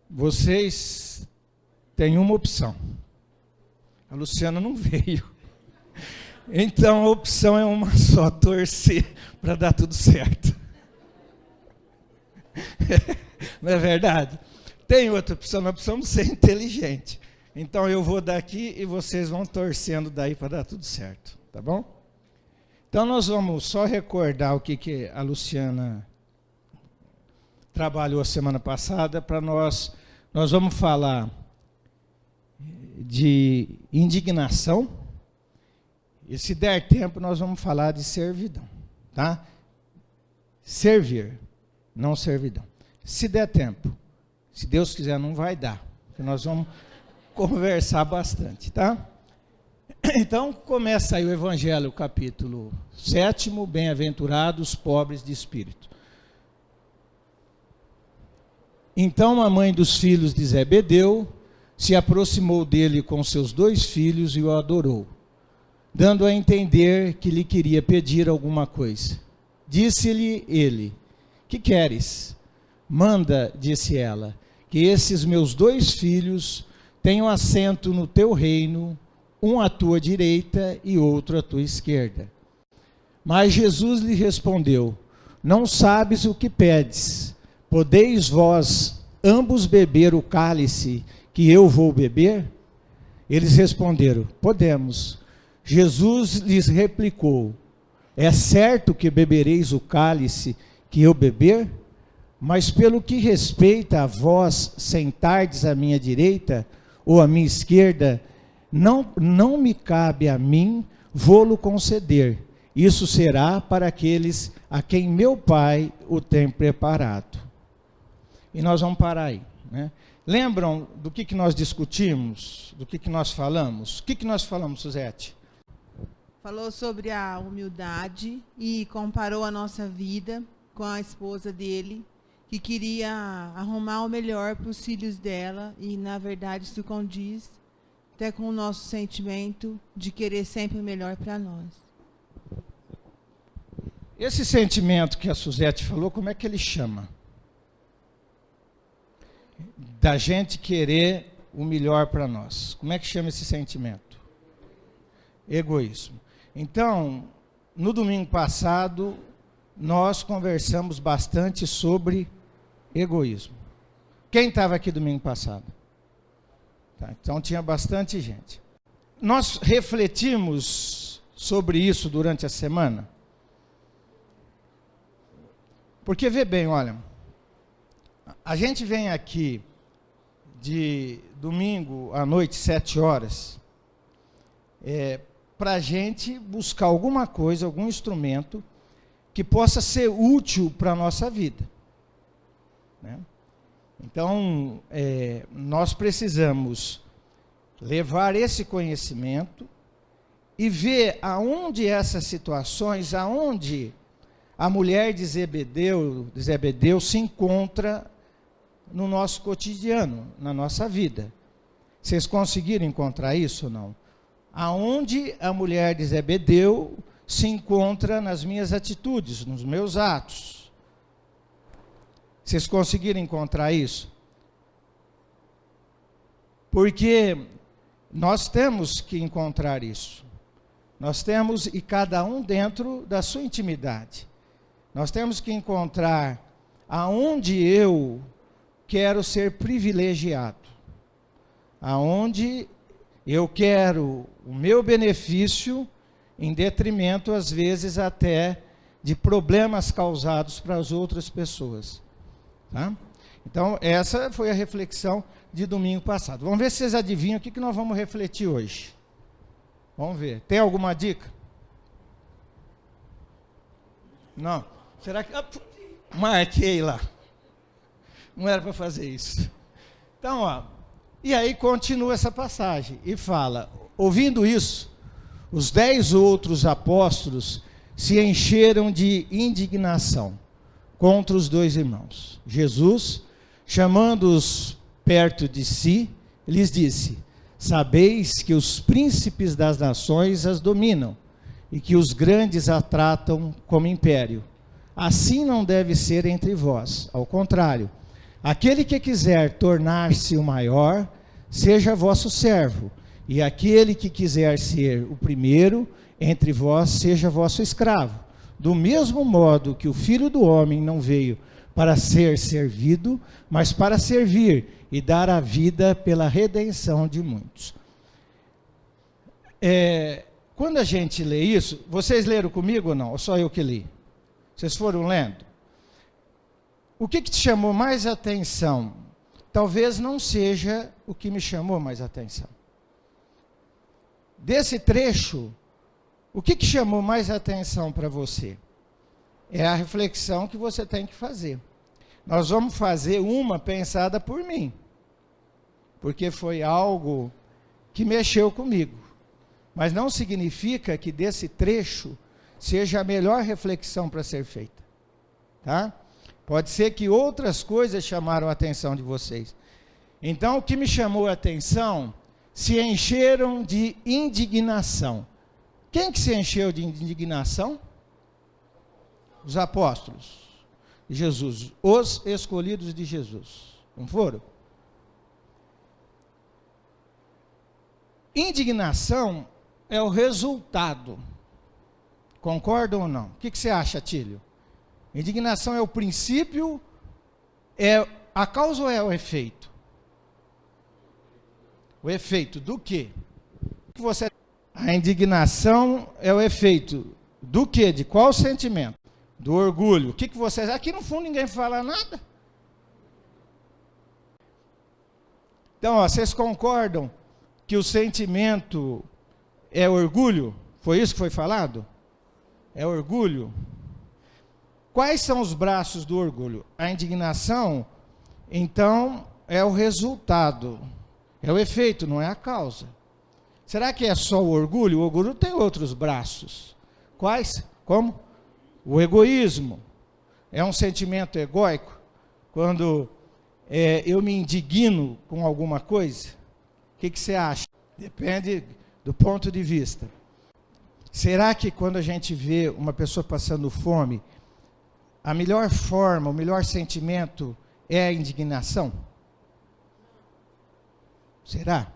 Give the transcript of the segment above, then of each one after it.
Vocês têm uma opção. A Luciana não veio. Então a opção é uma só: torcer para dar tudo certo. Não é verdade? Tem outra opção, nós precisamos ser inteligente. Então eu vou daqui e vocês vão torcendo daí para dar tudo certo, tá bom? Então nós vamos só recordar o que a Luciana trabalhou a semana passada. Para nós vamos falar de indignação, e se der tempo nós vamos falar de servidão, tá? Servir, não servidão. Se der tempo, se Deus quiser, não vai dar, porque nós vamos conversar bastante, tá? Então, começa aí o Evangelho, capítulo 7, bem-aventurados pobres de espírito. Então a mãe dos filhos de Zebedeu se aproximou dele com seus 2 filhos e o adorou, dando a entender que lhe queria pedir alguma coisa. Disse-lhe ele: que queres? Manda, disse ela, que esses meus 2 filhos tenham assento no teu reino, um à tua direita e outro à tua esquerda. Mas Jesus lhe respondeu: não sabes o que pedes. Podeis vós ambos beber o cálice que eu vou beber? Eles responderam: podemos. Jesus lhes replicou: é certo que bebereis o cálice que eu beber? Mas pelo que respeita a vós sentardes à minha direita ou à minha esquerda, não me cabe a mim vô-lo conceder. Isso será para aqueles a quem meu Pai o tem preparado. E nós vamos parar aí, né? Lembram do que nós discutimos? Do que nós falamos? O que nós falamos, Suzete? Falou sobre a humildade e comparou a nossa vida com a esposa dele, que queria arrumar o melhor para os filhos dela, e na verdade isso condiz até com o nosso sentimento de querer sempre o melhor para nós. Esse sentimento que a Suzete falou, como é que ele chama? Da gente querer o melhor para nós. Como é que chama esse sentimento? Egoísmo. Então, no domingo passado, nós conversamos bastante sobre egoísmo. Quem estava aqui domingo passado? Tá, então tinha bastante gente. Nós refletimos sobre isso durante a semana. Porque, vê bem, olha, a gente vem aqui de domingo à noite, 7 horas, para a gente buscar alguma coisa, algum instrumento que possa ser útil para a nossa vida, né? Então, nós precisamos levar esse conhecimento e ver aonde essas situações, aonde a mulher de Zebedeu se encontra no nosso cotidiano, na nossa vida. Vocês conseguiram encontrar isso ou não? Aonde a mulher de Zebedeu se encontra nas minhas atitudes, nos meus atos. Vocês conseguiram encontrar isso? Porque nós temos que encontrar isso. Nós temos, e cada um dentro da sua intimidade. Nós temos que encontrar aonde eu quero ser privilegiado. Aonde eu quero o meu benefício em detrimento, às vezes, até de problemas causados para as outras pessoas. Tá? Então, essa foi a reflexão de domingo passado. Vamos ver se vocês adivinham o que nós vamos refletir hoje. Vamos ver. Tem alguma dica? Não? Será que... marquei lá. Não era para fazer isso. Então, ó, e aí continua essa passagem e fala: ouvindo isso, os 10 outros apóstolos se encheram de indignação contra os 2 irmãos. Jesus, chamando-os perto de si, lhes disse: sabeis que os príncipes das nações as dominam e que os grandes a tratam como império. Assim não deve ser entre vós. Ao contrário, Aquele que quiser tornar-se o maior, seja vosso servo, e aquele que quiser ser o primeiro entre vós, seja vosso escravo. Do mesmo modo que o Filho do Homem não veio para ser servido, mas para servir e dar a vida pela redenção de muitos. Quando a gente lê isso, vocês leram comigo ou não? Ou só eu que li? Vocês foram lendo? O que te chamou mais atenção? Talvez não seja o que me chamou mais atenção. Desse trecho, o que chamou mais atenção para você? É a reflexão que você tem que fazer. Nós vamos fazer uma pensada por mim, porque foi algo que mexeu comigo. Mas não significa que desse trecho seja a melhor reflexão para ser feita. Tá? Pode ser que outras coisas chamaram a atenção de vocês. Então, o que me chamou a atenção, se encheram de indignação. Quem que se encheu de indignação? Os apóstolos de Jesus, os escolhidos de Jesus. Não foram? Indignação é o resultado. Concordam ou não? O que você acha, Tílio? Indignação é o princípio, é a causa ou é o efeito? O efeito do quê? A indignação é o efeito do quê? De qual sentimento? Do orgulho. O que vocês... Aqui no fundo ninguém fala nada. Então, vocês concordam que o sentimento é orgulho? Foi isso que foi falado? É orgulho. Quais são os braços do orgulho? A indignação, então, é o resultado. É o efeito, não é a causa. Será que é só o orgulho? O orgulho tem outros braços. Quais? Como? O egoísmo. É um sentimento egóico. Quando eu me indigno com alguma coisa, o que você acha? Depende do ponto de vista. Será que quando a gente vê uma pessoa passando fome, a melhor forma, o melhor sentimento é a indignação? Será?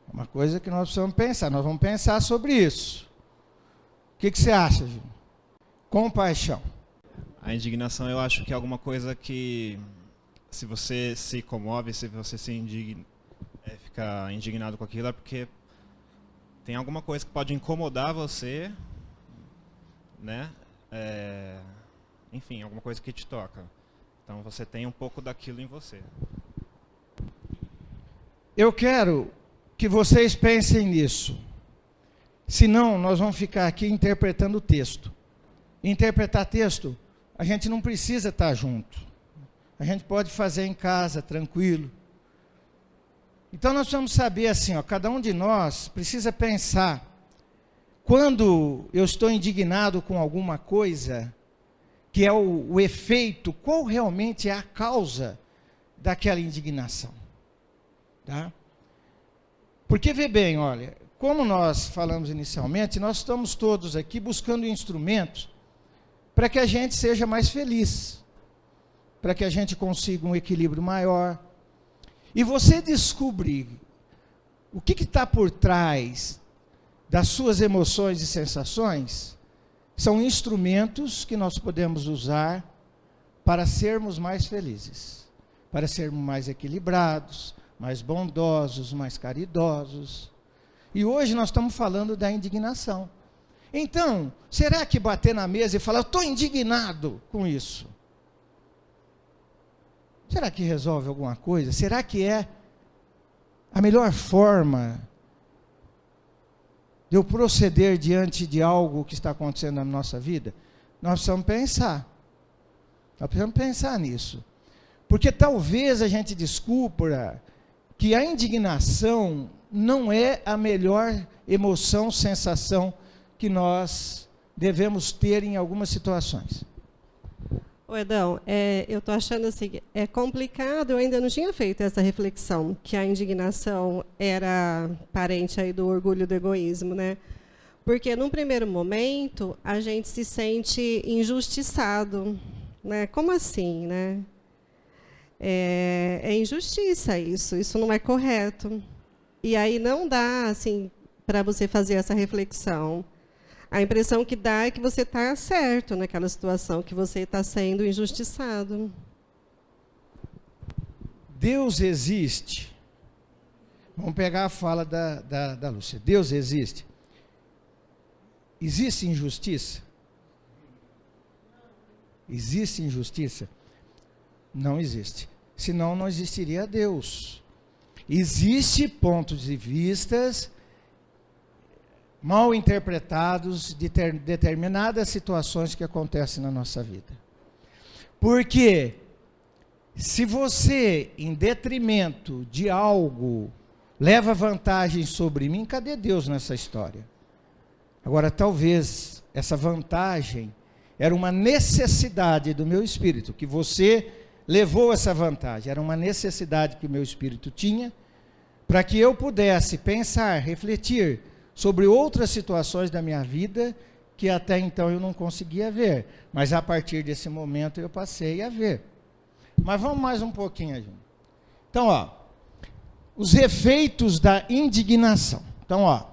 É uma coisa que nós precisamos pensar. Nós vamos pensar sobre isso. O que você acha, Júlio? Compaixão. A indignação, eu acho que é alguma coisa que, se você se comove, se você se fica indignado com aquilo, é porque tem alguma coisa que pode incomodar você, né? Enfim, alguma coisa que te toca. Então você tem um pouco daquilo em você. Eu quero que vocês pensem nisso. Senão, nós vamos ficar aqui interpretando o texto. Interpretar texto, a gente não precisa estar junto. A gente pode fazer em casa, tranquilo. Então, nós precisamos saber assim, cada um de nós precisa pensar. Quando eu estou indignado com alguma coisa, que é o efeito, qual realmente é a causa daquela indignação? Tá? Porque, vê bem, olha, como nós falamos inicialmente, nós estamos todos aqui buscando instrumentos para que a gente seja mais feliz, para que a gente consiga um equilíbrio maior. E você descobrir o que está por trás das suas emoções e sensações, são instrumentos que nós podemos usar para sermos mais felizes, para sermos mais equilibrados, mais bondosos, mais caridosos. E hoje nós estamos falando da indignação. Então, será que bater na mesa e falar, eu estou indignado com isso, será que resolve alguma coisa? Será que é a melhor forma de eu proceder diante de algo que está acontecendo na nossa vida? Nós precisamos pensar. Nós precisamos pensar nisso. Porque talvez a gente descubra que a indignação não é a melhor emoção, sensação que nós devemos ter em algumas situações. Ô Edão, eu estou achando assim, é complicado, eu ainda não tinha feito essa reflexão, que a indignação era parente aí do orgulho e do egoísmo, né? Porque, num primeiro momento, a gente se sente injustiçado, né? Como assim, né? É injustiça isso não é correto. E aí não dá assim, para você fazer essa reflexão. A impressão que dá é que você está certo naquela situação, que você está sendo injustiçado. Deus existe. Vamos pegar a fala da Lúcia. Deus existe. Existe injustiça? Existe injustiça? Não existe. Senão não existiria Deus. Existe pontos de vistas mal interpretados de determinadas situações que acontecem na nossa vida. Porque se você, em detrimento de algo, leva vantagem sobre mim, cadê Deus nessa história? Agora, talvez essa vantagem era uma necessidade do meu espírito, que você levou essa vantagem, era uma necessidade que o meu espírito tinha, para que eu pudesse pensar, refletir sobre outras situações da minha vida, que até então eu não conseguia ver, mas a partir desse momento eu passei a ver. Mas vamos mais um pouquinho, gente. Então, ó, os efeitos da indignação. Então, ó,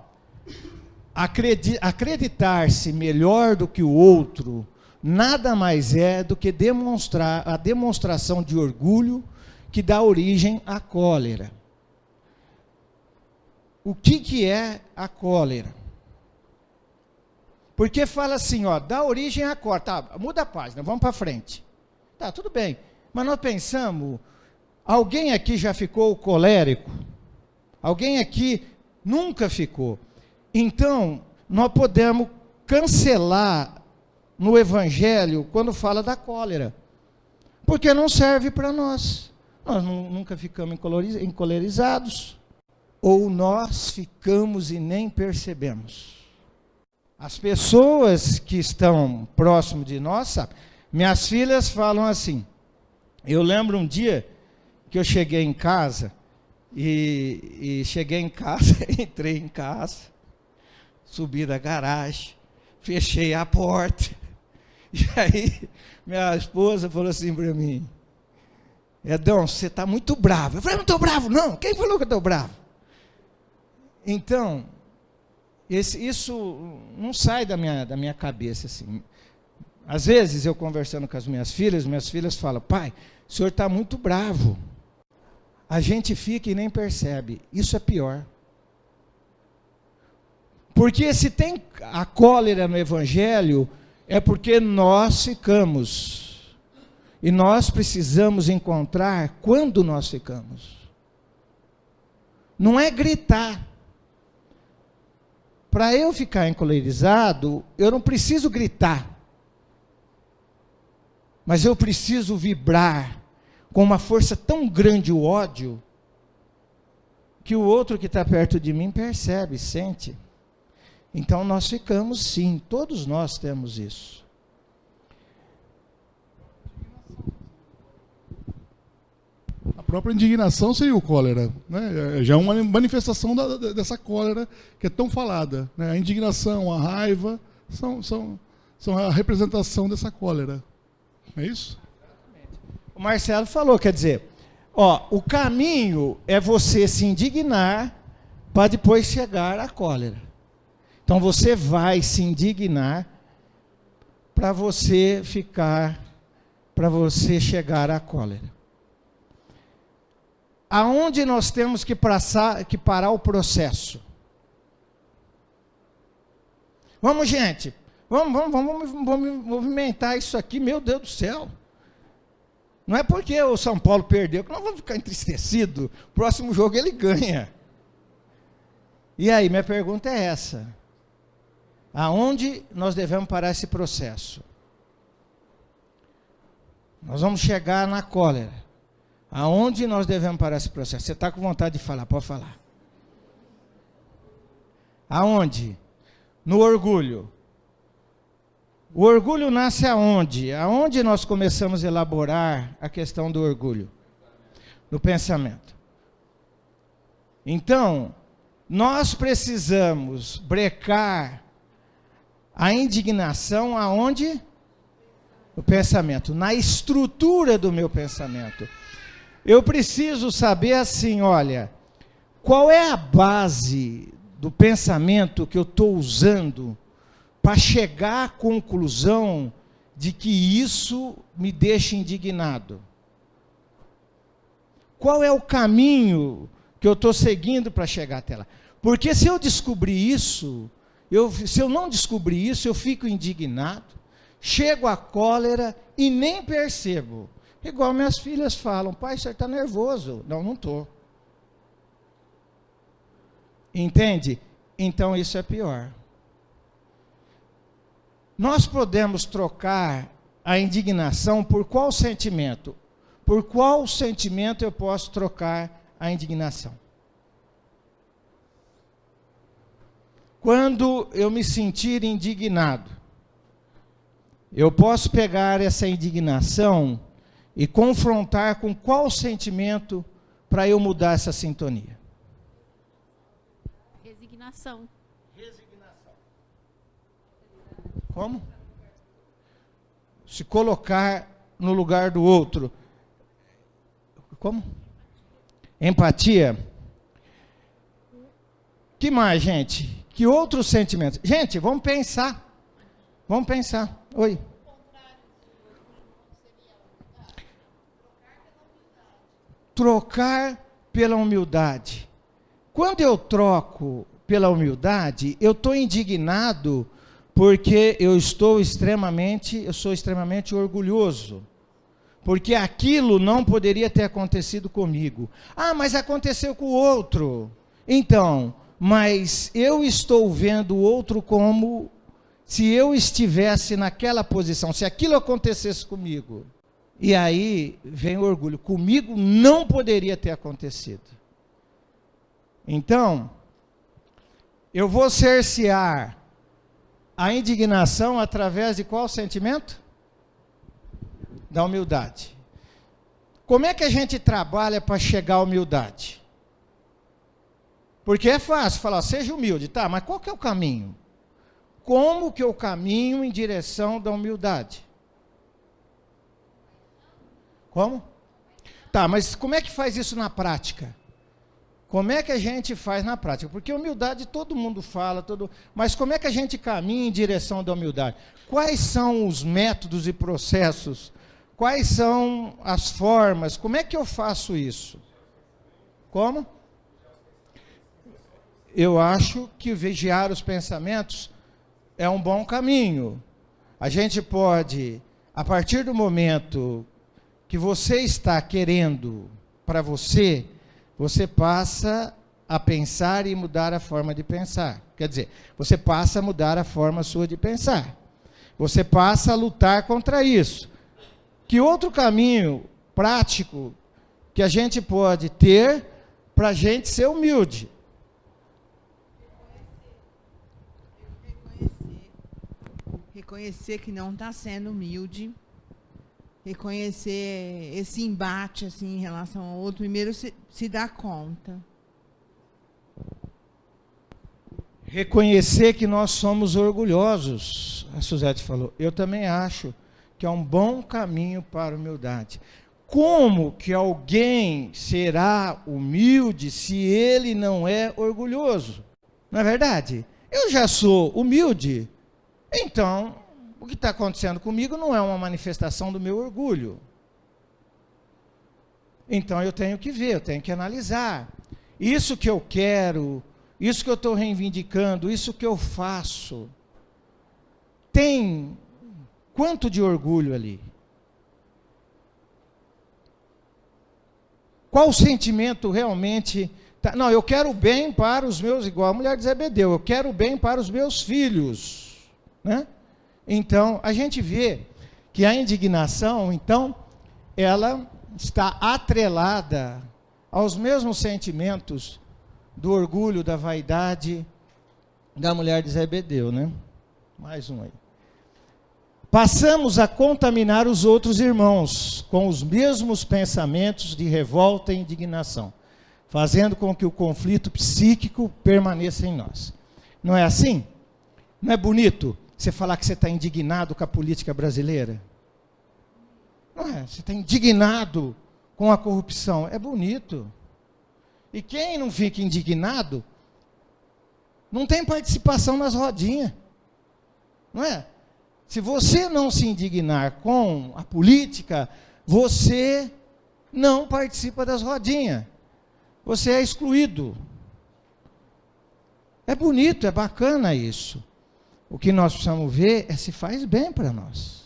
acreditar-se melhor do que o outro, nada mais é do que demonstrar a demonstração de orgulho que dá origem à cólera. O que é a cólera? Porque fala assim, ó, dá origem à cólera. Tá, muda a página, vamos para frente. Tá, tudo bem. Mas nós pensamos, alguém aqui já ficou colérico? Alguém aqui nunca ficou? Então, nós podemos cancelar no Evangelho quando fala da cólera. Porque não serve para nós. Nós nunca ficamos encolerizados. Ou nós ficamos e nem percebemos. As pessoas que estão próximo de nós, sabe? Minhas filhas falam assim, eu lembro um dia que eu cheguei em casa, e cheguei em casa, entrei em casa, subi da garagem, fechei a porta, e aí minha esposa falou assim para mim, Edão, você está muito bravo. Eu falei, não estou bravo não, quem falou que eu estou bravo? Então, isso não sai da minha cabeça, assim. Às vezes, eu conversando com as minhas filhas falam, pai, o senhor está muito bravo. A gente fica e nem percebe. Isso é pior. Porque se tem a cólera no Evangelho, é porque nós ficamos. E nós precisamos encontrar quando nós ficamos. Não é gritar. Para eu ficar encolerizado, eu não preciso gritar. Mas eu preciso vibrar com uma força tão grande o ódio, que o outro que está perto de mim percebe, sente. Então nós ficamos sim, todos nós temos isso. A própria indignação seria o cólera, né? Já é uma manifestação dessa cólera que é tão falada, né? A indignação, a raiva, são a representação dessa cólera. É isso? O Marcelo falou, quer dizer, ó, o caminho é você se indignar para depois chegar à cólera. Então você vai se indignar para você chegar à cólera. Aonde nós temos que parar o processo? Vamos, gente, vamos movimentar isso aqui, meu Deus do céu. Não é porque o São Paulo perdeu que nós vamos ficar entristecidos. Próximo jogo ele ganha. E aí, minha pergunta é essa. Aonde nós devemos parar esse processo? Nós vamos chegar na cólera. Aonde nós devemos parar esse processo? Você está com vontade de falar, pode falar. Aonde? No orgulho. O orgulho nasce aonde? Aonde nós começamos a elaborar a questão do orgulho? No pensamento. Então, nós precisamos brecar a indignação aonde? No pensamento, na estrutura do meu pensamento. Eu preciso saber assim, olha, qual é a base do pensamento que eu estou usando para chegar à conclusão de que isso me deixa indignado? Qual é o caminho que eu estou seguindo para chegar até lá? Porque se eu descobrir isso, se eu não descobrir isso, eu fico indignado, chego à cólera e nem percebo. Igual minhas filhas falam, pai, você está nervoso. Não, não estou. Entende? Então isso é pior. Nós podemos trocar a indignação por qual sentimento? Por qual sentimento eu posso trocar a indignação? Quando eu me sentir indignado, eu posso pegar essa indignação e confrontar com qual sentimento para eu mudar essa sintonia? Resignação. Resignação. Como? Se colocar no lugar do outro. Como? Empatia. Que mais, gente? Que outros sentimentos? Gente, vamos pensar. Vamos pensar. Oi. Trocar pela humildade. Quando eu troco pela humildade, eu estou indignado porque eu sou extremamente orgulhoso. Porque aquilo não poderia ter acontecido comigo. Ah, mas aconteceu com o outro. Então, mas eu estou vendo o outro como se eu estivesse naquela posição, se aquilo acontecesse comigo. E aí vem o orgulho. Comigo não poderia ter acontecido. Então, eu vou cercear a indignação através de qual sentimento? Da humildade. Como é que a gente trabalha para chegar à humildade? Porque é fácil falar, seja humilde, tá, mas qual que é o caminho? Como que eu caminho em direção da humildade? Como? Tá, mas como é que faz isso na prática? Como é que a gente faz na prática? Porque humildade todo mundo fala, mas como é que a gente caminha em direção da humildade? Quais são os métodos e processos? Quais são as formas? Como é que eu faço isso? Como? Eu acho que vigiar os pensamentos é um bom caminho. A gente pode, a partir do momento que você está querendo para você, você passa a pensar e mudar a forma de pensar. Quer dizer, você passa a mudar a forma sua de pensar. Você passa a lutar contra isso. Que outro caminho prático que a gente pode ter para a gente ser humilde? Reconhecer que não está sendo humilde. Reconhecer esse embate assim, em relação ao outro. Primeiro, se dar conta. Reconhecer que nós somos orgulhosos. A Suzete falou. Eu também acho que é um bom caminho para a humildade. Como que alguém será humilde se ele não é orgulhoso? Não é verdade? Eu já sou humilde, então o que está acontecendo comigo não é uma manifestação do meu orgulho. Então eu tenho que ver, eu tenho que analisar. Isso que eu quero, isso que eu estou reivindicando, isso que eu faço, tem quanto de orgulho ali? Qual o sentimento realmente? Não, eu quero o bem para os meus, igual a mulher de Zebedeu, eu quero o bem para os meus filhos, né? Então, a gente vê que a indignação, então, ela está atrelada aos mesmos sentimentos do orgulho, da vaidade da mulher de Zebedeu, né? Mais um aí. Passamos a contaminar os outros irmãos com os mesmos pensamentos de revolta e indignação, fazendo com que o conflito psíquico permaneça em nós. Não é assim? Não é bonito você falar que você está indignado com a política brasileira? Não é? Você está indignado com a corrupção. É bonito. E quem não fica indignado, não tem participação nas rodinhas. Não é? Se você não se indignar com a política, você não participa das rodinhas. Você é excluído. É bonito, é bacana isso. O que nós precisamos ver é se faz bem para nós.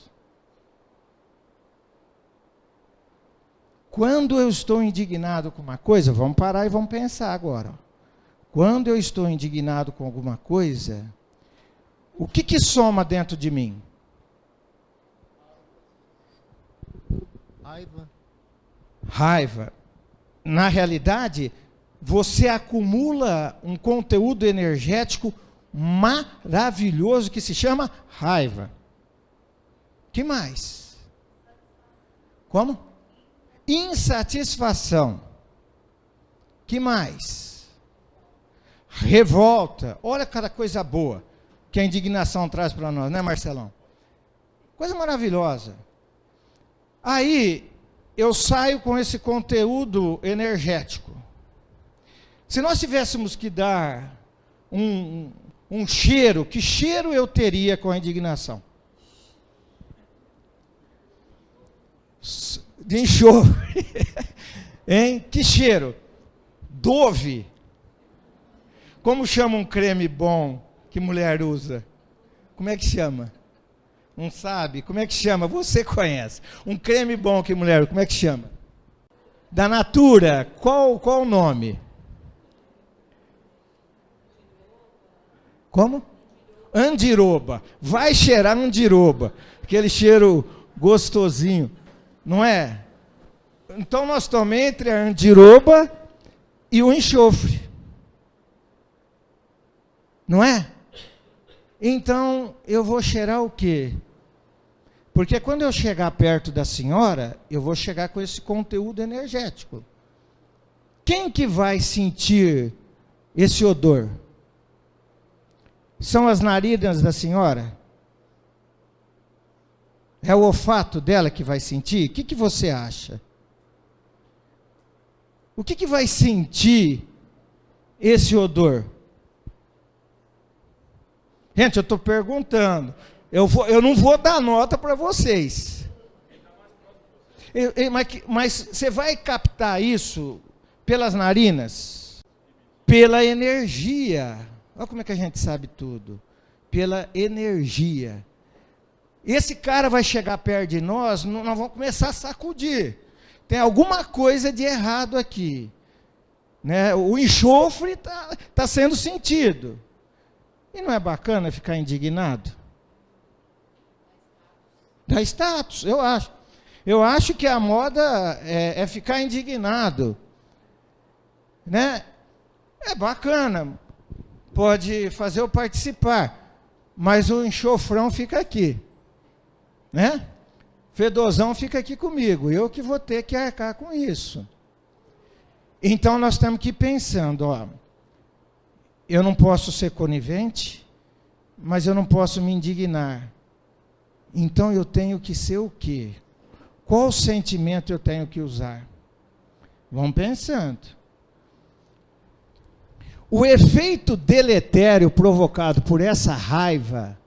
Quando eu estou indignado com uma coisa, vamos parar e vamos pensar agora. Quando eu estou indignado com alguma coisa, o que soma dentro de mim? Raiva. Na realidade, você acumula um conteúdo energético maravilhoso que se chama raiva. Que mais? Como? Insatisfação. Que mais? Revolta. Olha cada coisa boa que a indignação traz para nós, né, Marcelão? Coisa maravilhosa. Aí, eu saio com esse conteúdo energético. Se nós tivéssemos que dar um cheiro, que cheiro eu teria com a indignação? De enxofre. Hein? Que cheiro? Dove. Como chama um creme bom que mulher usa? Como é que chama? Não sabe? Como é que chama? Você conhece. Um creme bom que mulher, como é que chama? Da Natura, qual o nome? Como? Andiroba. Vai cheirar andiroba. Aquele cheiro gostosinho. Não é? Então nós estamos entre a andiroba e o enxofre. Não é? Então eu vou cheirar o quê? Porque quando eu chegar perto da senhora, eu vou chegar com esse conteúdo energético. Quem que vai sentir esse odor? São as narinas da senhora? É o olfato dela que vai sentir? O que você acha? O que vai sentir esse odor? Gente, eu estou perguntando. Eu não vou dar nota para vocês. Mas você vai captar isso pelas narinas? Pela energia. Olha como é que a gente sabe tudo. Pela energia. Esse cara vai chegar perto de nós, nós vamos começar a sacudir. Tem alguma coisa de errado aqui. Né? O enxofre está sendo sentido. E não é bacana ficar indignado? Dá status, eu acho. Eu acho que a moda é ficar indignado. Né? É bacana. Pode fazer eu participar. Mas o enxofrão fica aqui. Né? Fedozão fica aqui comigo. Eu que vou ter que arcar com isso. Então nós temos que ir pensando, ó. Eu não posso ser conivente, mas eu não posso me indignar. Então eu tenho que ser o quê? Qual sentimento eu tenho que usar? Vamos pensando. O efeito deletério provocado por essa raiva,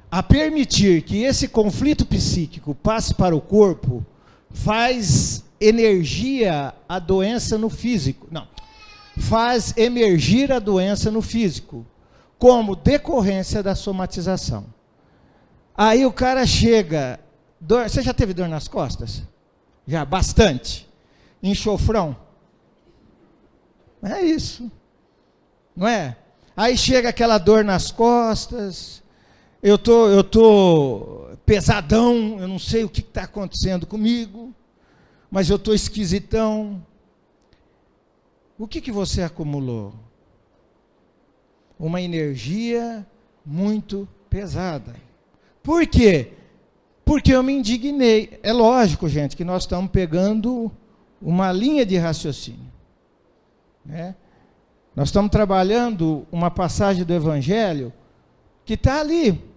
a permitir que esse conflito psíquico passe para o corpo, faz energia a doença no físico. Não. Faz emergir a doença no físico, como decorrência da somatização. Aí o cara chega, você já teve dor nas costas? Já, bastante. Enxofrão? É isso. Não é? Aí chega aquela dor nas costas, eu tô pesadão, eu não sei o que está acontecendo comigo, mas eu estou esquisitão. O que você acumulou? Uma energia muito pesada. Por quê? Porque eu me indignei. É lógico, gente, que nós estamos pegando uma linha de raciocínio. Né? Nós estamos trabalhando uma passagem do Evangelho que está ali.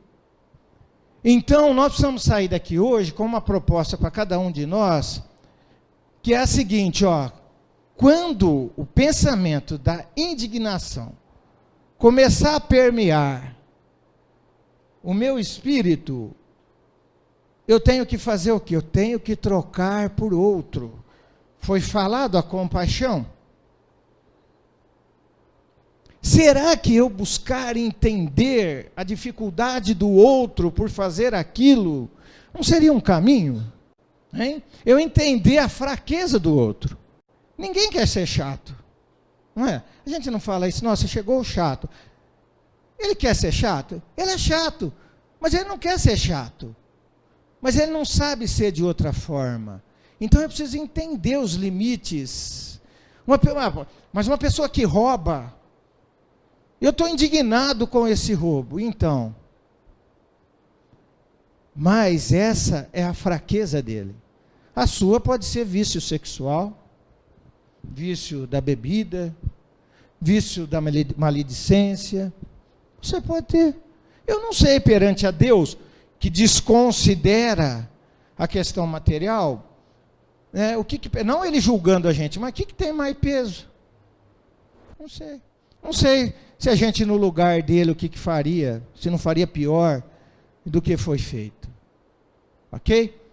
Então, nós precisamos sair daqui hoje com uma proposta para cada um de nós, que é a seguinte, ó, quando o pensamento da indignação começar a permear o meu espírito, eu tenho que fazer o quê? Eu tenho que trocar por outro. Foi falado a compaixão? Será que eu buscar entender a dificuldade do outro por fazer aquilo, não seria um caminho? Hein? Eu entender a fraqueza do outro. Ninguém quer ser chato, não é? A gente não fala isso, nossa, chegou o chato. Ele quer ser chato? Ele é chato, mas ele não quer ser chato. Mas ele não sabe ser de outra forma. Então eu preciso entender os limites. Mas uma pessoa que rouba, eu estou indignado com esse roubo, então. Mas essa é a fraqueza dele. A sua pode ser vício sexual, vício da bebida, vício da maledicência. Você pode ter. Eu não sei perante a Deus, que desconsidera a questão material, né, não ele julgando a gente, mas o que tem mais peso? Não sei. Não sei se a gente no lugar dele, o que faria, se não faria pior do que foi feito. Ok?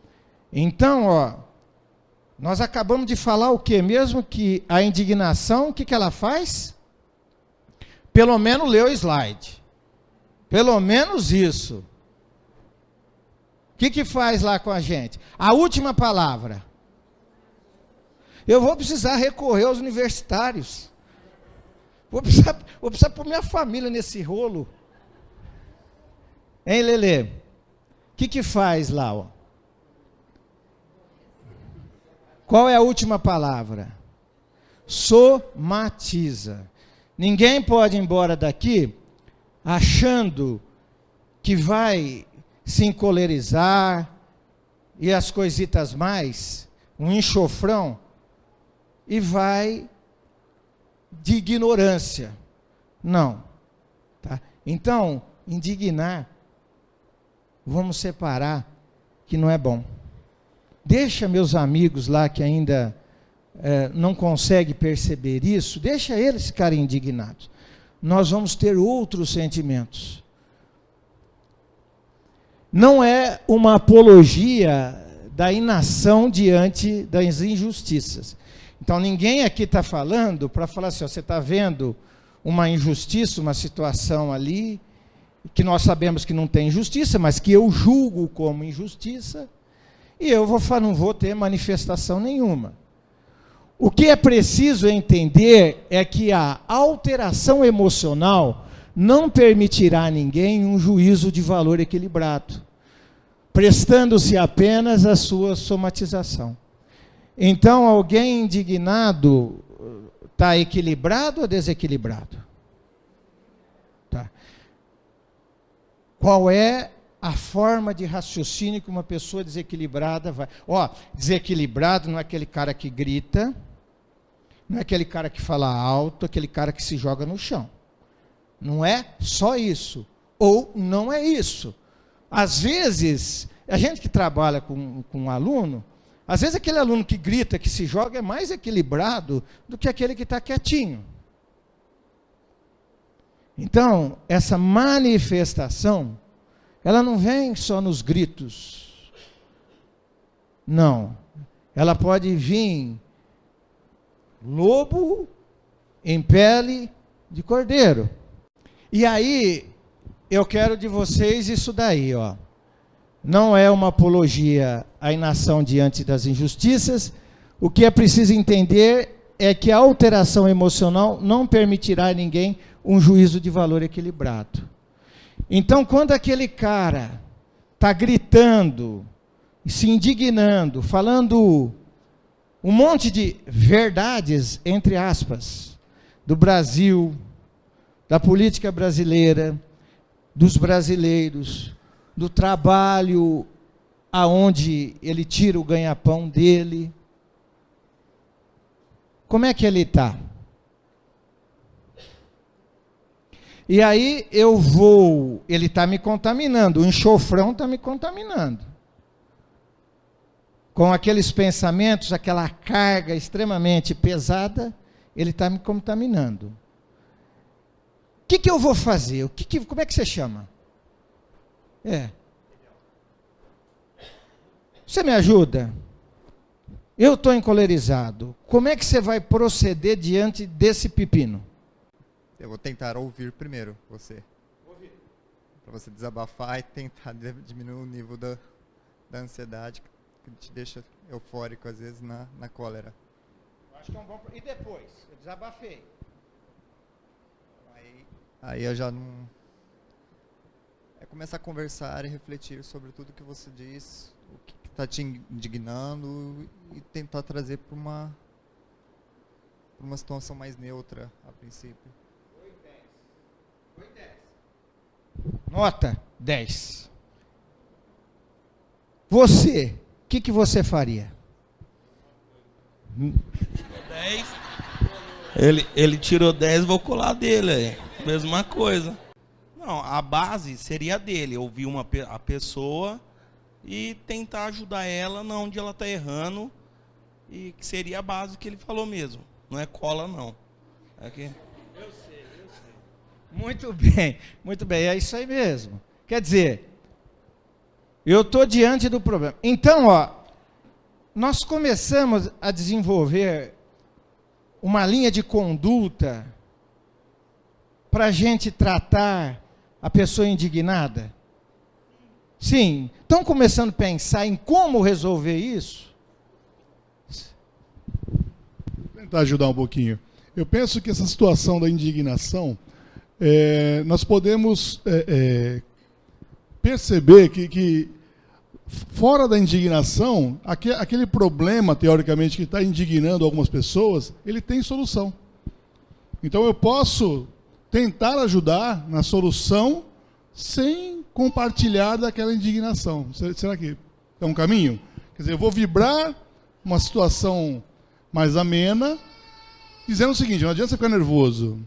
Então, ó, nós acabamos de falar o quê? Mesmo que a indignação, o que ela faz? Pelo menos lê o slide. Pelo menos isso. O que faz lá com a gente? A última palavra. Eu vou precisar recorrer aos universitários. Vou precisar pôr minha família nesse rolo. Hein, Lelê? O que faz lá? Ó? Qual é a última palavra? Somatiza. Ninguém pode ir embora daqui achando que vai se encolerizar e as coisitas mais, um enxofrão, e vai de ignorância. Não. Tá? Então, indignar, vamos separar, que não é bom. Deixa meus amigos lá que ainda não conseguem perceber isso, deixa eles ficarem indignados. Nós vamos ter outros sentimentos. Não é uma apologia da inação diante das injustiças. Então, ninguém aqui está falando para falar assim, ó, você está vendo uma injustiça, uma situação ali, que nós sabemos que não tem injustiça, mas que eu julgo como injustiça, e eu não vou ter manifestação nenhuma. O que é preciso entender é que a alteração emocional não permitirá a ninguém um juízo de valor equilibrado, prestando-se apenas a sua somatização. Então, alguém indignado está equilibrado ou desequilibrado? Tá. Qual é a forma de raciocínio que uma pessoa desequilibrada vai... Ó, desequilibrado não é aquele cara que grita, não é aquele cara que fala alto, aquele cara que se joga no chão. Não é só isso. Ou não é isso. Às vezes, a gente que trabalha com um aluno, às vezes aquele aluno que grita, que se joga, é mais equilibrado do que aquele que está quietinho. Então, essa manifestação, ela não vem só nos gritos. Não. Ela pode vir lobo em pele de cordeiro. E aí, eu quero de vocês isso daí, ó. Não é uma apologia à inação diante das injustiças. O que é preciso entender é que a alteração emocional não permitirá a ninguém um juízo de valor equilibrado. Então, quando aquele cara está gritando, se indignando, falando um monte de verdades, entre aspas, do Brasil, da política brasileira, dos brasileiros, do trabalho aonde ele tira o ganha-pão dele, como é que ele está? E aí ele está me contaminando, o enxofrão está me contaminando. com aqueles pensamentos, aquela carga extremamente pesada, ele está me contaminando. O que eu vou fazer? Como é que você chama? Você me ajuda? Eu estou encolerizado. Como é que você vai proceder diante desse pepino? Eu vou tentar ouvir primeiro você. Para você desabafar e tentar diminuir o nível da ansiedade que te deixa eufórico, às vezes, na cólera. Acho que é um bom... E depois? Eu desabafei. Aí eu já não... É começar a conversar e refletir sobre tudo que você diz, o que está te indignando e tentar trazer para uma situação mais neutra, a princípio. Foi 10. Nota 10. Você, o que você faria? 10. Ele tirou 10, vou colar dele aí. Mesma coisa. Não, a base seria dele, ouvir a pessoa e tentar ajudar ela onde ela está errando, e que seria a base que ele falou mesmo. Não é cola, não. Aqui. Eu sei. Muito bem, é isso aí mesmo. Quer dizer, eu estou diante do problema. Então, nós começamos a desenvolver uma linha de conduta para a gente tratar a pessoa indignada? Sim. Estão começando a pensar em como resolver isso? Vou tentar ajudar um pouquinho. Eu penso que essa situação da indignação, nós podemos perceber que fora da indignação, aquele problema, teoricamente, que está indignando algumas pessoas, ele tem solução. Então eu posso tentar ajudar na solução sem compartilhar daquela indignação. Será que é um caminho? Quer dizer, eu vou vibrar uma situação mais amena, dizendo o seguinte: não adianta você ficar nervoso.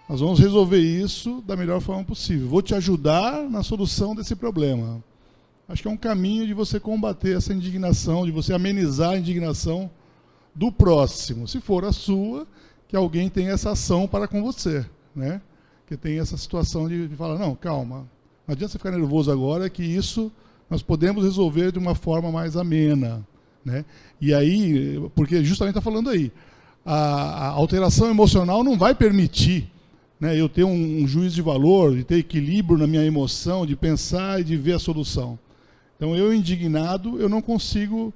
Nós vamos resolver isso da melhor forma possível. Vou te ajudar na solução desse problema. Acho que é um caminho de você combater essa indignação, de você amenizar a indignação do próximo. Se for a sua, que alguém tenha essa ação para com você, né? Que tem essa situação de falar, não, calma, não adianta você ficar nervoso agora, que isso nós podemos resolver de uma forma mais amena, né? E aí, porque justamente está falando aí, a alteração emocional não vai permitir, né, eu ter um juízo de valor, de ter equilíbrio na minha emoção, de pensar e de ver a solução. Então, eu indignado, eu não consigo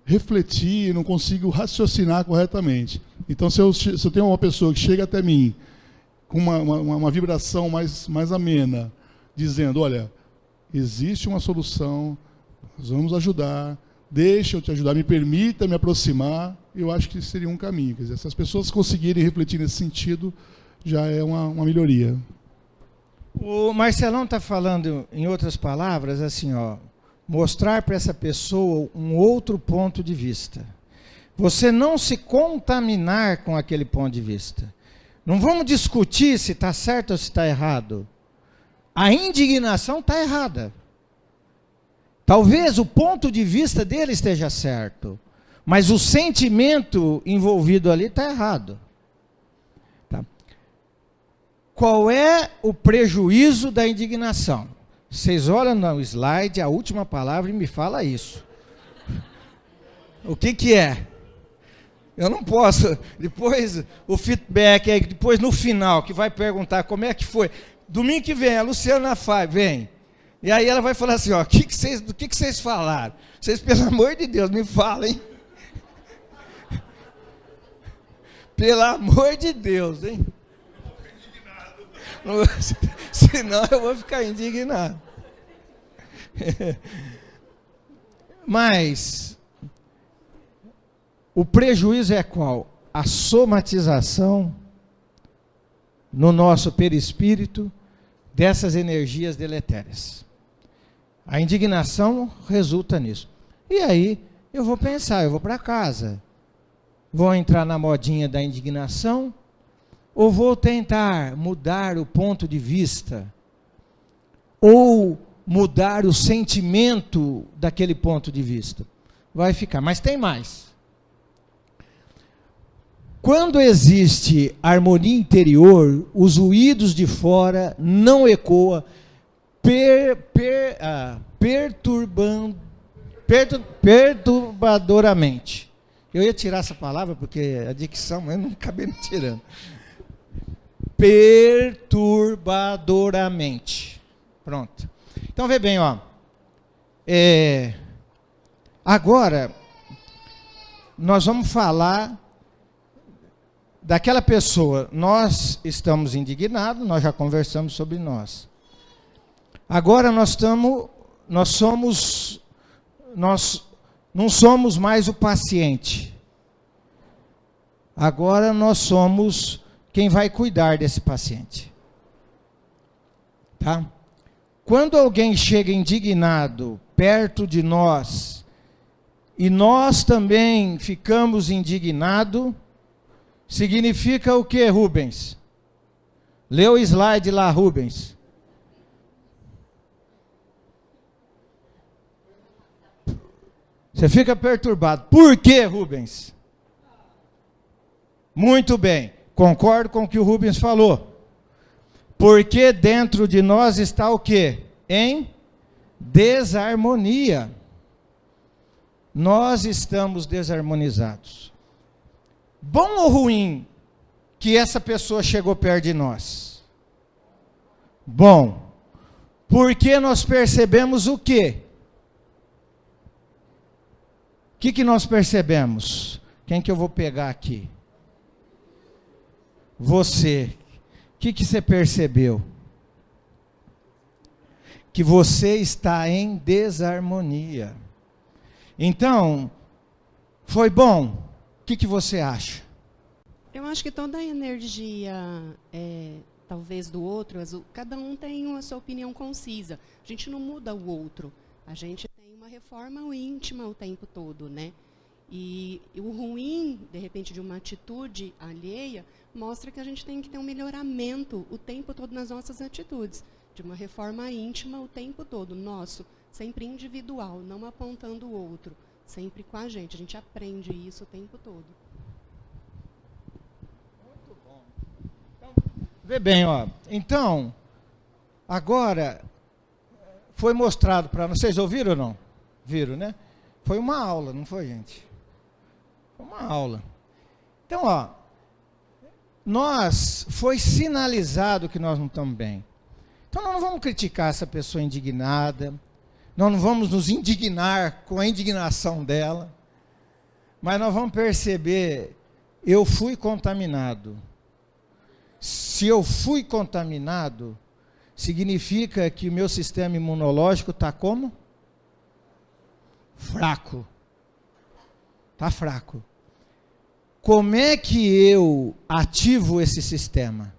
refletir, não consigo raciocinar corretamente. Então, se eu tenho uma pessoa que chega até mim com uma vibração mais amena, dizendo, olha, existe uma solução, nós vamos ajudar, deixa eu te ajudar, me permita me aproximar, eu acho que seria um caminho. Quer dizer, se as pessoas conseguirem refletir nesse sentido, já é uma melhoria. O Marcelão está falando, em outras palavras, assim, mostrar para essa pessoa um outro ponto de vista. Você não se contaminar com aquele ponto de vista. Não vamos discutir se está certo ou se está errado. A indignação está errada. Talvez o ponto de vista dele esteja certo, mas o sentimento envolvido ali está errado. Tá? Qual é o prejuízo da indignação? Vocês olham no slide, a última palavra, e me fala isso. O que é? Eu não posso, depois o feedback, aí, depois no final, que vai perguntar como é que foi. Domingo que vem, a Luciana vem. E aí ela vai falar assim, do que vocês falaram? Vocês, pelo amor de Deus, me falem. Pelo amor de Deus, hein? Eu vou ficar indignado. Senão eu vou ficar indignado. Mas o prejuízo é qual? A somatização no nosso perispírito dessas energias deletérias. A indignação resulta nisso. E aí eu vou pensar, eu vou para casa. Vou entrar na modinha da indignação ou vou tentar mudar o ponto de vista ou mudar o sentimento daquele ponto de vista? vai ficar. Mas tem mais. Quando existe harmonia interior, os ruídos de fora não ecoam perturbadoramente. Eu ia tirar essa palavra porque a dicção, eu não acabei me tirando. Perturbadoramente. Pronto. Então, vê bem, ó. Agora, nós vamos falar daquela pessoa. Nós estamos indignados, nós já conversamos sobre nós. Agora nós não somos mais o paciente. Agora nós somos quem vai cuidar desse paciente. Tá? Quando alguém chega indignado perto de nós, e nós também ficamos indignados, significa o que, Rubens? Lê o slide lá, Rubens. Você fica perturbado. Por quê, Rubens? Muito bem. Concordo com o que o Rubens falou. Porque dentro de nós está o quê? Em desarmonia. Nós estamos desarmonizados. Bom ou ruim que essa pessoa chegou perto de nós? Bom. Porque nós percebemos o quê? O que nós percebemos? Quem que eu vou pegar aqui? Você. O que você percebeu? Que você está em desarmonia. Então, foi bom? O que você acha? Eu acho que toda a energia, talvez do outro, cada um tem a sua opinião concisa. A gente não muda o outro. A gente tem uma reforma íntima o tempo todo, né? E o ruim, de repente, de uma atitude alheia, mostra que a gente tem que ter um melhoramento o tempo todo nas nossas atitudes. De uma reforma íntima o tempo todo, nosso, sempre individual, não apontando o outro, sempre com a gente. A gente aprende isso o tempo todo. Muito bom. Então, vê bem, ó. Então, agora, foi mostrado para nós. Vocês ouviram ou não? Viram, né? Foi uma aula, não foi, gente? Foi uma aula. Então, ó, foi sinalizado que nós não estamos bem. Então, nós não vamos criticar essa pessoa indignada, nós não vamos nos indignar com a indignação dela, mas nós vamos perceber, eu fui contaminado. Se eu fui contaminado, significa que o meu sistema imunológico está como? Fraco. Está fraco. Como é que eu ativo esse sistema?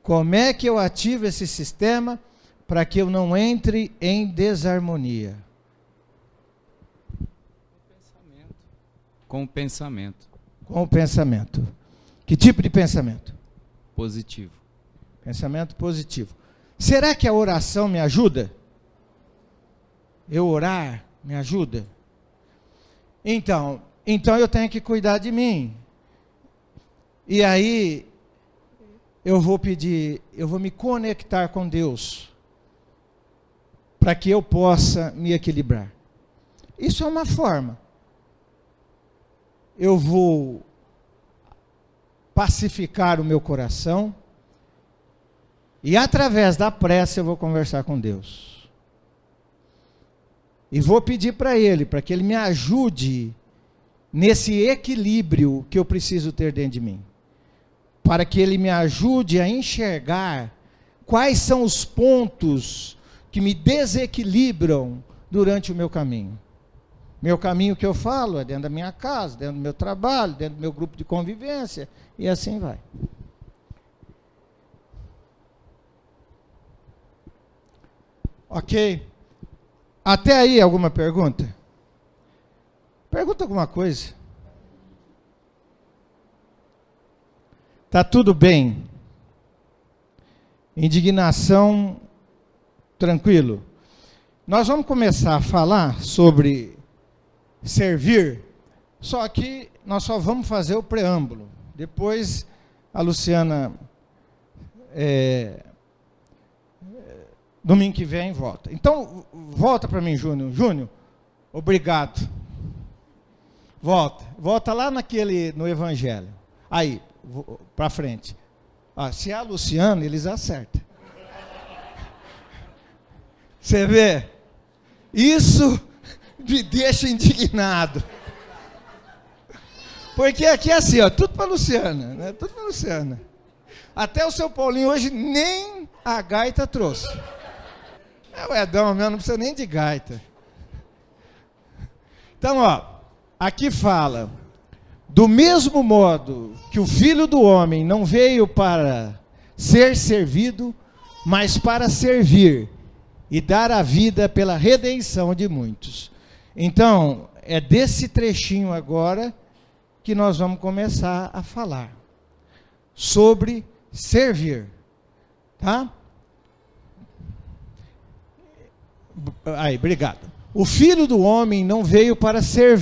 Como é que eu ativo esse sistema para que eu não entre em desarmonia? Com o pensamento. Com o pensamento. Que tipo de pensamento? Positivo. Pensamento positivo. Será que a oração me ajuda? Eu orar me ajuda? Então eu tenho que cuidar de mim. E aí eu vou me conectar com Deus para que eu possa me equilibrar. Isso é uma forma. Eu vou pacificar o meu coração e através da prece eu vou conversar com Deus. E vou pedir para Ele, para que Ele me ajude nesse equilíbrio que eu preciso ter dentro de mim. Para que Ele me ajude a enxergar quais são os pontos que me desequilibram durante o meu caminho. Meu caminho que eu falo é dentro da minha casa, dentro do meu trabalho, dentro do meu grupo de convivência, e assim vai. Ok? Até aí, alguma pergunta? Pergunta alguma coisa. Tá tudo bem? Indignação, tranquilo. Nós vamos começar a falar sobre servir, só que nós só vamos fazer o preâmbulo. Depois a Luciana, domingo que vem, volta. Então, volta para mim, Júnior. Júnior, obrigado. Volta lá no Evangelho. Aí, para frente. Se é a Luciana, eles acertam. Você vê? Isso me deixa indignado. Porque aqui é assim, ó, tudo para a Luciana, né? Tudo para a Luciana. Até o seu Paulinho hoje nem a gaita trouxe. O Edão, meu, não precisa nem de gaita. Então, ó, aqui fala: do mesmo modo que o Filho do Homem não veio para ser servido, mas para servir e dar a vida pela redenção de muitos. Então, é desse trechinho agora que nós vamos começar a falar sobre servir, tá? Aí, obrigado. O Filho do Homem não veio para ser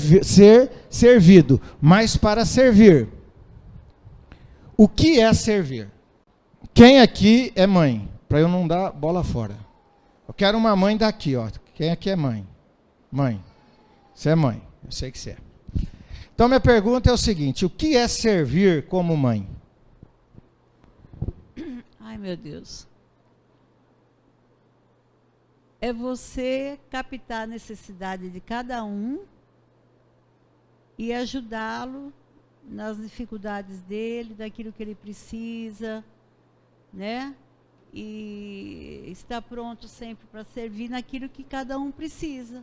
servido, mas para servir. O que é servir? Quem aqui é mãe? Para eu não dar bola fora. Eu quero uma mãe daqui, ó. Quem aqui é mãe? Mãe. Você é mãe, eu sei que você é. Então, minha pergunta é o seguinte: o que é servir como mãe? Ai, meu Deus. É você captar a necessidade de cada um e ajudá-lo nas dificuldades dele, daquilo que ele precisa, né? E estar pronto sempre para servir naquilo que cada um precisa.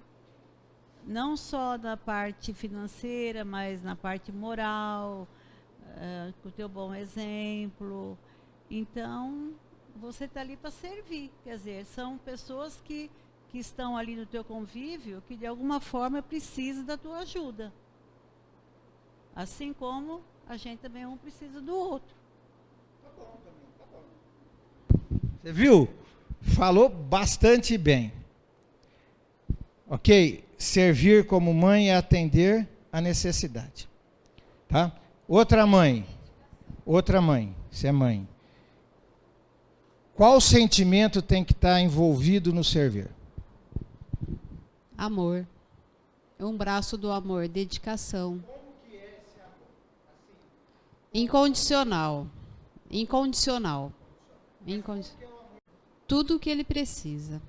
Não só na parte financeira, mas na parte moral, com o teu bom exemplo. Então, você está ali para servir. Quer dizer, são pessoas que estão ali no teu convívio, que de alguma forma precisam da tua ajuda. Assim como a gente também um precisa do outro. Você viu? Falou bastante bem. Ok? Servir como mãe é atender a necessidade. Tá? Outra mãe, você é mãe. Qual sentimento tem que estar envolvido no servir? Amor. É um braço do amor, dedicação. Como que é esse amor? Incondicional. Incondicional. Tudo o que ele precisa.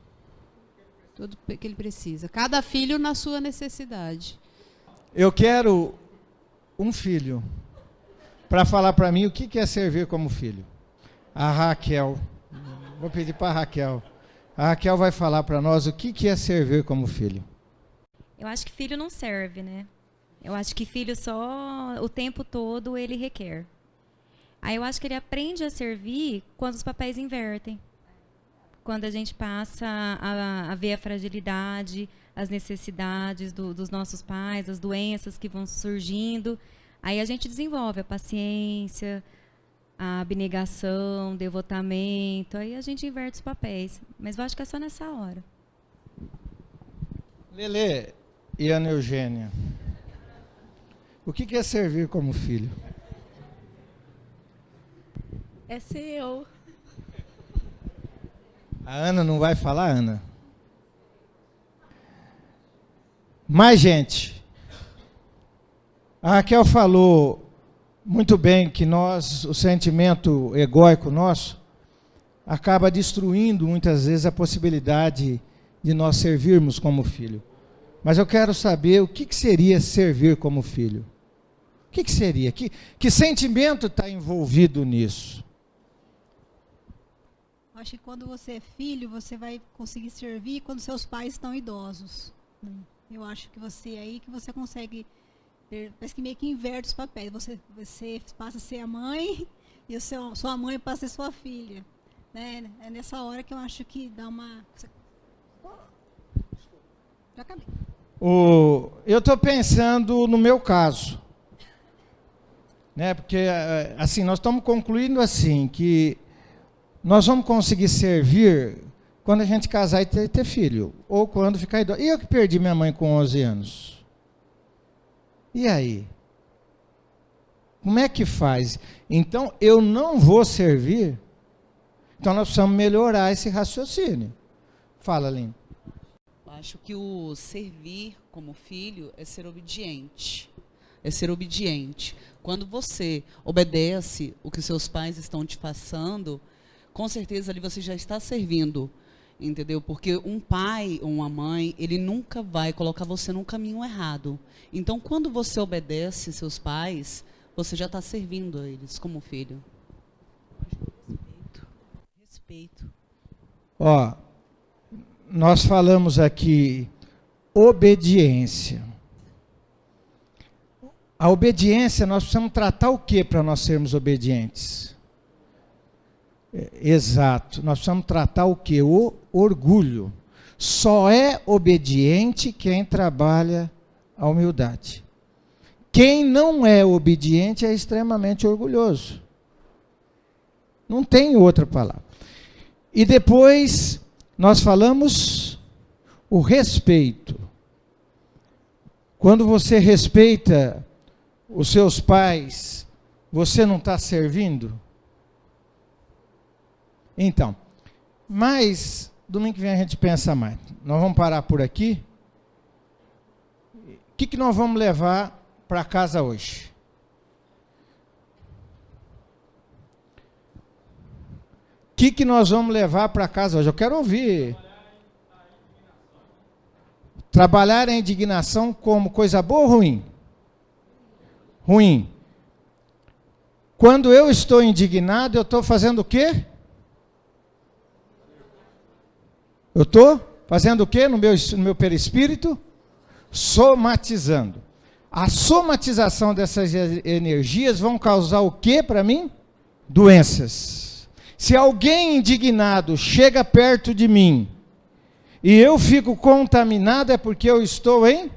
Tudo que ele precisa. Cada filho na sua necessidade. Eu quero um filho para falar para mim o que é servir como filho. A Raquel. Vou pedir para a Raquel. A Raquel vai falar para nós o que é servir como filho. Eu acho que filho não serve, né? Eu acho que filho só o tempo todo ele requer. Aí eu acho que ele aprende a servir quando os papéis invertem. Quando a gente passa a ver a fragilidade, as necessidades dos nossos pais, as doenças que vão surgindo. Aí a gente desenvolve a paciência, a abnegação, devotamento. Aí a gente inverte os papéis. Mas eu acho que é só nessa hora. Lelê e Ana Eugênia, o que é servir como filho? É seu. A Ana não vai falar, Ana? Mas, gente, a Raquel falou muito bem que nós, o sentimento egóico nosso, acaba destruindo muitas vezes a possibilidade de nós servirmos como filho. Mas eu quero saber o que seria servir como filho. O que seria? Que sentimento está envolvido nisso? Acho que quando você é filho, você vai conseguir servir quando seus pais estão idosos. Eu acho que você aí que você consegue, parece que meio que inverte os papéis. Você passa a ser a mãe e sua mãe passa a ser sua filha. Né? É nessa hora que eu acho que dá uma... Já acabei. Eu estou pensando no meu caso. Né? Porque, assim, nós estamos concluindo assim, que nós vamos conseguir servir quando a gente casar e ter filho, ou quando ficar idoso. E eu que perdi minha mãe com 11 anos. E aí? Como é que faz? Então, eu não vou servir. Então, nós precisamos melhorar esse raciocínio. Fala, Aline. Acho que o servir como filho é ser obediente. É ser obediente. Quando você obedece o que seus pais estão te passando, com certeza ali você já está servindo, entendeu? Porque um pai ou uma mãe, ele nunca vai colocar você no caminho errado. Então, quando você obedece seus pais, você já está servindo a eles como filho. Respeito. Ó, nós falamos aqui obediência. A obediência, nós precisamos tratar o que para nós sermos obedientes? Exato, nós precisamos tratar o que? O orgulho. Só é obediente quem trabalha a humildade. Quem não é obediente é extremamente orgulhoso. Não tem outra palavra. E depois nós falamos o respeito. Quando você respeita os seus pais, você não está servindo? Então, mas domingo que vem a gente pensa mais. Nós vamos parar por aqui. O que nós vamos levar para casa hoje? O que nós vamos levar para casa hoje? Eu quero ouvir. Trabalhar a indignação como coisa boa ou ruim? Ruim. Quando eu estou indignado, eu estou fazendo o quê? Eu estou fazendo o quê no meu perispírito? Somatizando. A somatização dessas energias vão causar o quê para mim? Doenças. Se alguém indignado chega perto de mim e eu fico contaminado, é porque eu estou em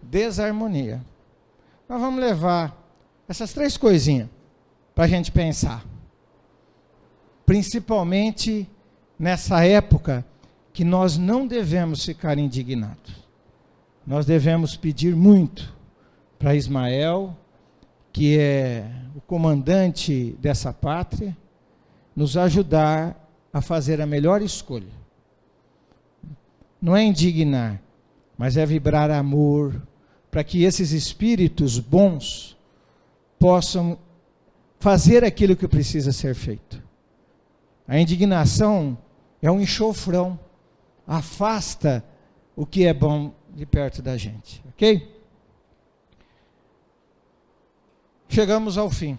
desarmonia. Nós vamos levar essas 3 coisinhas para a gente pensar. Principalmente nessa época que nós não devemos ficar indignados. Nós devemos pedir muito para Ismael, que é o comandante dessa pátria, nos ajudar a fazer a melhor escolha. Não é indignar, mas é vibrar amor, para que esses espíritos bons possam fazer aquilo que precisa ser feito. A indignação é um enxofrão, afasta o que é bom de perto da gente, ok? Chegamos ao fim.